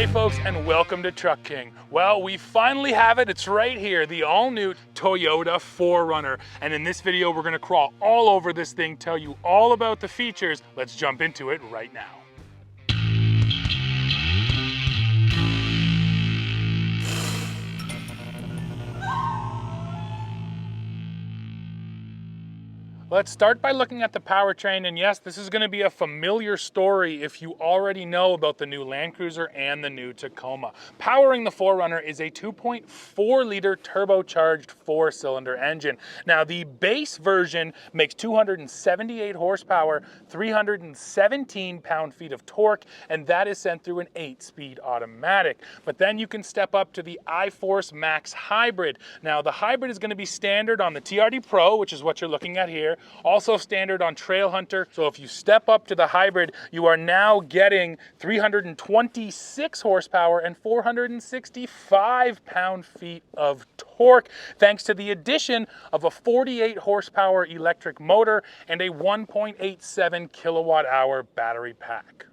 folks, and welcome to Truck King. Well, we finally have it. It's right here, the all-new Toyota 4Runner. And in this video, we're gonna crawl all over this thing, tell you all about the features. Let's jump into it right now. Let's start by looking at the powertrain, and yes, this is going to be a familiar story if you already know about the new Land Cruiser and the new Tacoma. Powering the 4Runner is a 2.4-liter turbocharged 4-cylinder engine. Now, the base version makes 278 horsepower, 317 pound-feet of torque, and that is sent through an 8-speed automatic. But then you can step up to the iForce Max Hybrid. Now, the hybrid is going to be standard on the TRD Pro, which is what you're looking at here. Also standard on Trailhunter. So if you step up to the hybrid, you are now getting 326 horsepower and 465 pound-feet of torque, thanks to the addition of a 48 horsepower electric motor and a 1.87 kilowatt-hour battery pack.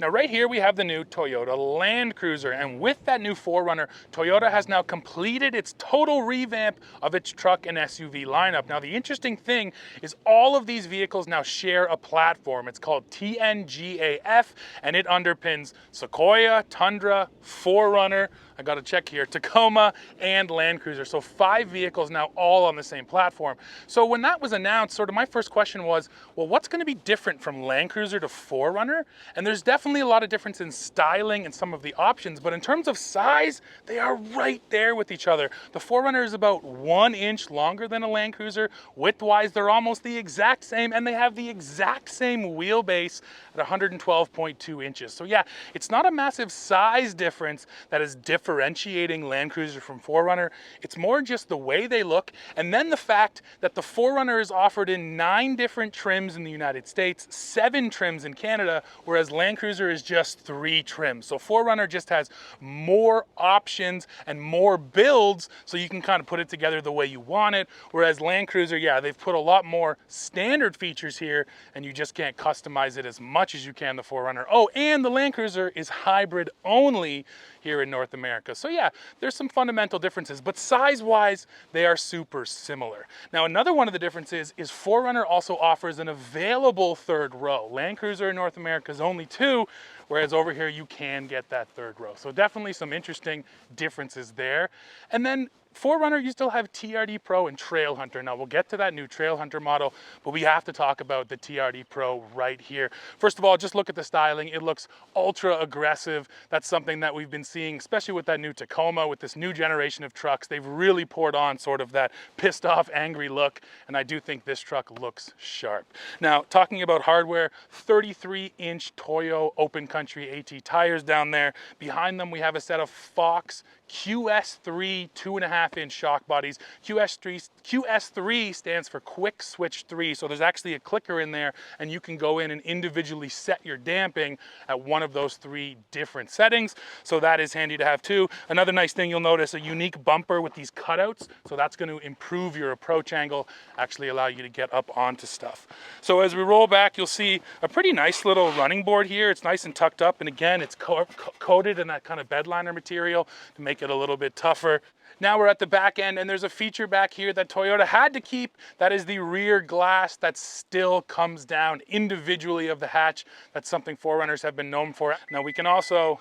Now right here we have the new Toyota Land Cruiser, and with that new 4Runner, Toyota has now completed its total revamp of its truck and SUV lineup. Now the interesting thing is all of these vehicles now share a platform. It's called TNGAF, and it underpins Sequoia, Tundra, 4Runner, I got to check here, Tacoma and Land Cruiser. So 5 vehicles now all on the same platform. So when that was announced, sort of my first question was, well, what's going to be different from Land Cruiser to 4Runner? And there's definitely a lot of difference in styling and some of the options, but in terms of size, they are right there with each other. The 4Runner is about 1 inch longer than a Land Cruiser. Width-wise, they're almost the exact same, and they have the exact same wheelbase at 112.2 inches. So yeah, it's not a massive size difference that is differentiating Land Cruiser from 4Runner. It's more just the way they look, and then the fact that the 4Runner is offered in 9 different trims in the United States, 7 trims in Canada, whereas Land Cruiser is just 3 trims. So 4Runner just has more options and more builds, so you can kind of put it together the way you want it, whereas Land Cruiser, yeah, they've put a lot more standard features here, and you just can't customize it as much as you can the 4Runner. Oh, and the Land Cruiser is hybrid only here in North America. So yeah, there's some fundamental differences, but size-wise, they are super similar. Now, another one of the differences is 4Runner also offers an available third row. Land Cruiser in North America is only 2, whereas over here you can get that third row. So definitely some interesting differences there. And then 4Runner, you still have TRD Pro and Trailhunter. Now we'll get to that new Trailhunter model, but we have to talk about the TRD Pro right here. First of all, just look at the styling. It looks ultra aggressive. That's something that we've been seeing, especially with that new Tacoma, with this new generation of trucks. They've really poured on sort of that pissed off, angry look, and I do think this truck looks sharp. Now, talking about hardware, 33-inch Toyo Open Country AT tires down there. Behind them, we have a set of Fox QS3 2.5-inch shock bodies. QS3 stands for Quick Switch 3, so there's actually a clicker in there, and you can go in and individually set your damping at one of those 3 different settings, so that is handy to have too. Another nice thing you'll notice, a unique bumper with these cutouts, so that's going to improve your approach angle, actually allow you to get up onto stuff. So as we roll back, you'll see a pretty nice little running board here. It's nice and tucked up, and again, it's coated in that kind of bedliner material to make it a little bit tougher. Now we're at the back end, and there's a feature back here that Toyota had to keep. That is the rear glass that still comes down individually of the hatch. That's something 4Runners have been known for. Now we can also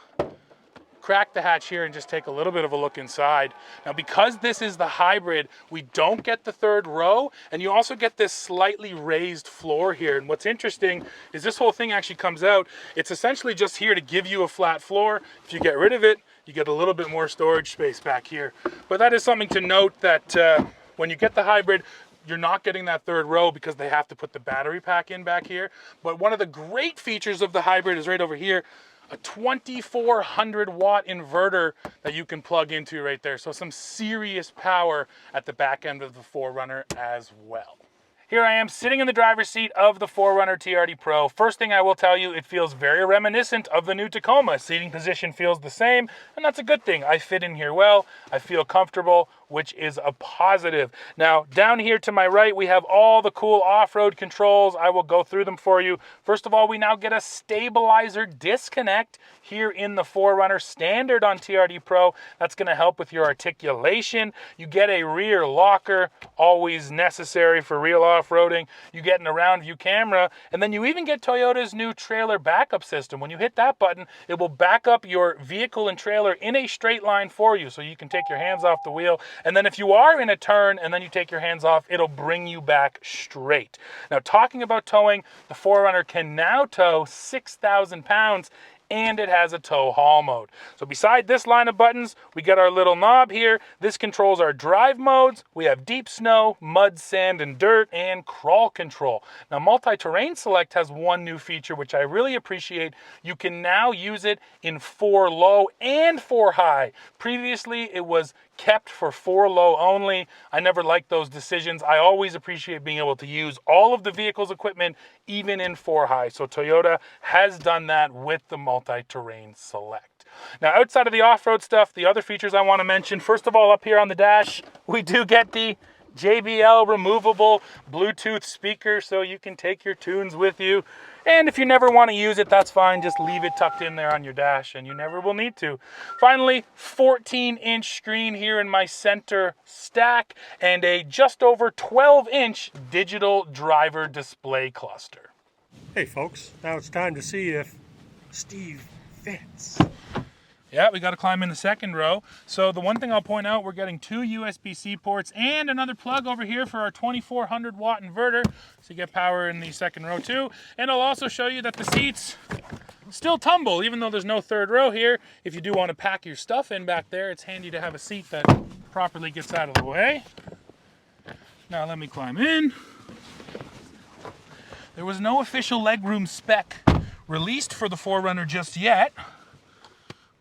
crack the hatch here and just take a little bit of a look inside. Now, because this is the hybrid, we don't get the third row, and you also get this slightly raised floor here. And what's interesting is this whole thing actually comes out. It's essentially just here to give you a flat floor. If you get rid of it, you get a little bit more storage space back here. But that is something to note, that when you get the hybrid, you're not getting that third row because they have to put the battery pack in back here. But one of the great features of the hybrid is right over here, a 2400 watt inverter that you can plug into right there. So some serious power at the back end of the 4Runner as well. Here I am sitting in the driver's seat of the 4Runner TRD Pro. First thing I will tell you, it feels very reminiscent of the new Tacoma. Seating position feels the same, and that's a good thing. I fit in here well, I feel comfortable. which is a positive. Now, down here to my right, we have all the cool off-road controls. I will go through them for you. First of all, we now get a stabilizer disconnect here in the 4Runner, standard on TRD Pro. That's going to help with your articulation. You get a rear locker, always necessary for real off-roading. You get an around view camera, and then you even get Toyota's new trailer backup system. When you hit that button, it will back up your vehicle and trailer in a straight line for you, so you can take your hands off the wheel, and then if you are in a turn and then you take your hands off, it'll bring you back straight. Now, talking about towing, the 4Runner can now tow 6,000 pounds, and it has a tow haul mode. So beside this line of buttons, we get our little knob here. This controls our drive modes. We have deep snow, mud, sand, and dirt, and crawl control. Now, multi-terrain select has one new feature, which I really appreciate. You can now use it in 4 low and 4 high. Previously, it was kept for 4 low only. I never liked those decisions. I always appreciate being able to use all of the vehicle's equipment, even in 4 high. So Toyota has done that with the multi-terrain select. Now, outside of the off-road stuff, the other features I want to mention, first of all, up here on the dash, we do get the JBL removable Bluetooth speaker, so you can take your tunes with you. And if you never want to use it, that's fine. Just leave it tucked in there on your dash and you never will need to. Finally, 14-inch screen here in my center stack and a just over 12-inch digital driver display cluster. Hey folks, now it's time to see if Steve fits. Yeah, we got to climb in the second row. So the one thing I'll point out, we're getting 2 USB-C ports and another plug over here for our 2400 watt inverter. So you get power in the second row too. And I'll also show you that the seats still tumble, even though there's no third row here. If you do want to pack your stuff in back there, it's handy to have a seat that properly gets out of the way. Now let me climb in. There was no official legroom spec released for the 4Runner just yet.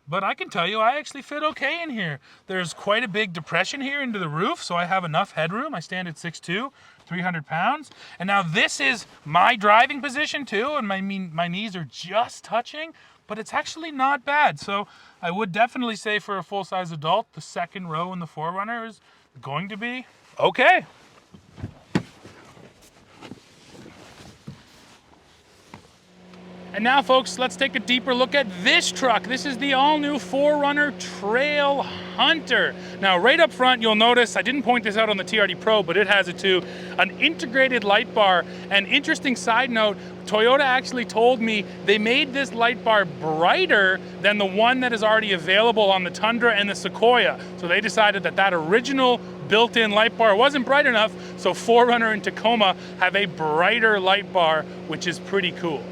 But I can tell you, I actually fit okay in here. There's quite a big depression here into the roof, so I have enough headroom. I stand at 6'2", 300 pounds. And now this is my driving position too, and my knees are just touching, but it's actually not bad. So I would definitely say for a full-size adult, the second row in the 4Runner is going to be okay. And now, folks, let's take a deeper look at this truck. This is the all-new 4Runner Trailhunter. Now, right up front, you'll notice, I didn't point this out on the TRD Pro, but it has it too, an integrated light bar. An interesting side note, Toyota actually told me they made this light bar brighter than the one that is already available on the Tundra and the Sequoia. So they decided that that original built-in light bar wasn't bright enough, so 4Runner and Tacoma have a brighter light bar, which is pretty cool.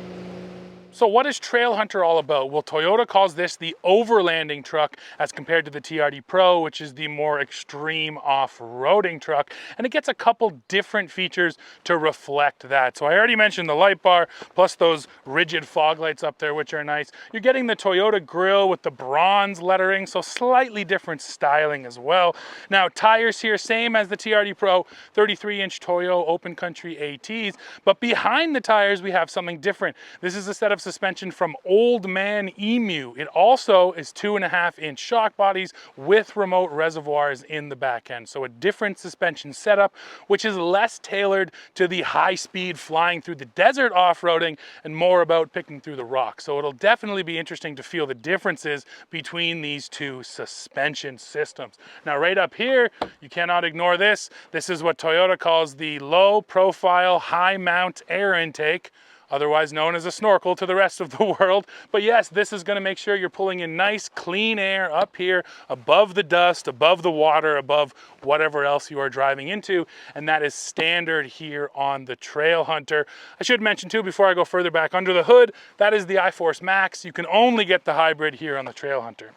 So what is Trailhunter all about? Well, Toyota calls this the overlanding truck as compared to the TRD Pro, which is the more extreme off-roading truck. And it gets a couple different features to reflect that. So I already mentioned the light bar, plus those rigid fog lights up there, which are nice. You're getting the Toyota grille with the bronze lettering, so slightly different styling as well. Now, tires here, same as the TRD Pro, 33-inch Toyo Open Country ATs. But behind the tires, we have something different. This is a set of suspension from Old Man Emu. It also is 2.5-inch shock bodies with remote reservoirs in the back end. So a different suspension setup, which is less tailored to the high speed flying through the desert off-roading and more about picking through the rocks. So it'll definitely be interesting to feel the differences between these two suspension systems. Now right up here, you cannot ignore this. This is what Toyota calls the low profile, high mount air intake, otherwise known as a snorkel to the rest of the world. But yes, this is going to make sure you're pulling in nice clean air up here above the dust, above the water, above whatever else you are driving into, and that is standard here on the Trailhunter. I should mention too, before I go further back under the hood, that is the iForce Max. You can only get the hybrid here on the Trailhunter.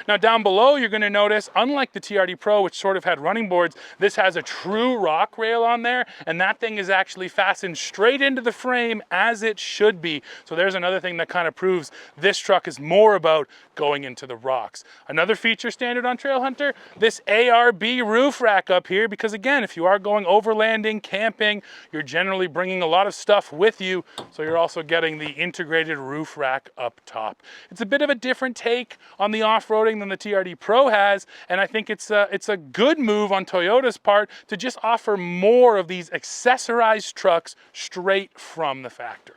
Now down below, you're going to notice, unlike the TRD Pro, which sort of had running boards, this has a true rock rail on there, and that thing is actually fastened straight into the frame, as it should be. So there's another thing that kind of proves this truck is more about going into the rocks. Another feature standard on Trailhunter, this ARB roof rack up here, because again, if you are going overlanding, camping, you're generally bringing a lot of stuff with you, so you're also getting the integrated roof rack up top. It's a bit of a different take on the off-roading than the TRD Pro has, and I think it's a good move on Toyota's part to just offer more of these accessorized trucks straight from the factory.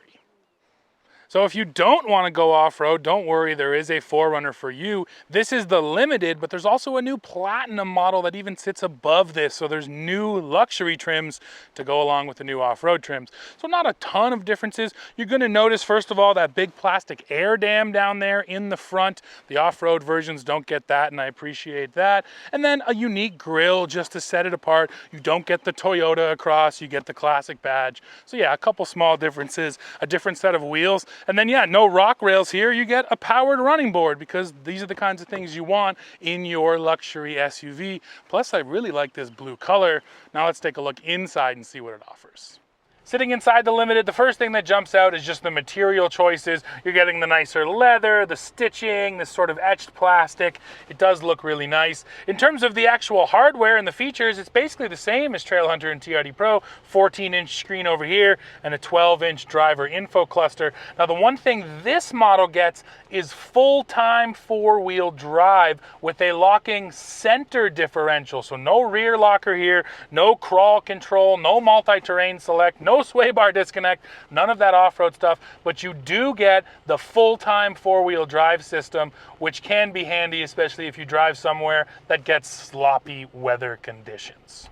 So if you don't want to go off-road, don't worry, there is a 4Runner for you. This is the Limited, but there's also a new Platinum model that even sits above this. So there's new luxury trims to go along with the new off-road trims. So not a ton of differences. You're going to notice, first of all, that big plastic air dam down there in the front. The off-road versions don't get that, and I appreciate that. And then a unique grille just to set it apart. You don't get the Toyota across, you get the classic badge. So yeah, a couple small differences, a different set of wheels. And then yeah, no rock rails here. You get a powered running board because these are the kinds of things you want in your luxury SUV. Plus, I really like this blue color. Now let's take a look inside and see what it offers. Sitting inside the Limited, the first thing that jumps out is just the material choices. You're getting the nicer leather, the stitching, this sort of etched plastic. It does look really nice. In terms of the actual hardware and the features, it's basically the same as Trailhunter and TRD Pro. 14-inch screen over here and a 12-inch driver info cluster. Now the one thing this model gets is full-time four-wheel drive with a locking center differential. So no rear locker here, no crawl control, no multi-terrain select, no sway bar disconnect, none of that off-road stuff, but you do get the full-time four-wheel drive system, which can be handy, especially if you drive somewhere that gets sloppy weather conditions.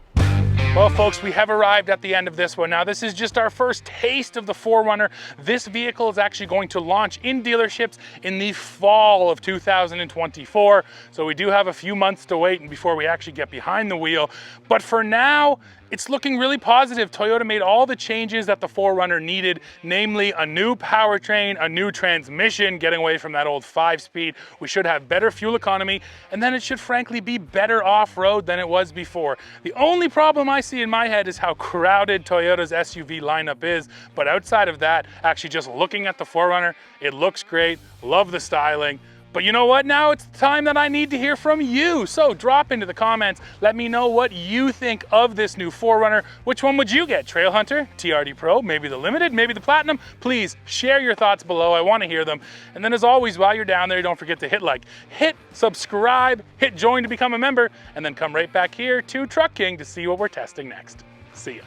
Well, folks, we have arrived at the end of this one. Now, this is just our first taste of the 4Runner. This vehicle is actually going to launch in dealerships in the fall of 2024. So we do have a few months to wait before we actually get behind the wheel. But for now, it's looking really positive. Toyota made all the changes that the 4Runner needed, namely a new powertrain, a new transmission, getting away from that old 5-speed. We should have better fuel economy, and then it should frankly be better off-road than it was before. The only problem I see in my head is how crowded Toyota's SUV lineup is, but outside of that, actually just looking at the 4Runner, it looks great, love the styling. But you know what? Now it's the time that I need to hear from you. So drop into the comments. Let me know what you think of this new 4Runner. Which one would you get? Trailhunter, TRD Pro, maybe the Limited, maybe the Platinum? Please share your thoughts below. I want to hear them. And then as always, while you're down there, don't forget to hit like, hit subscribe, hit join to become a member, and then come right back here to Truck King to see what we're testing next. See ya.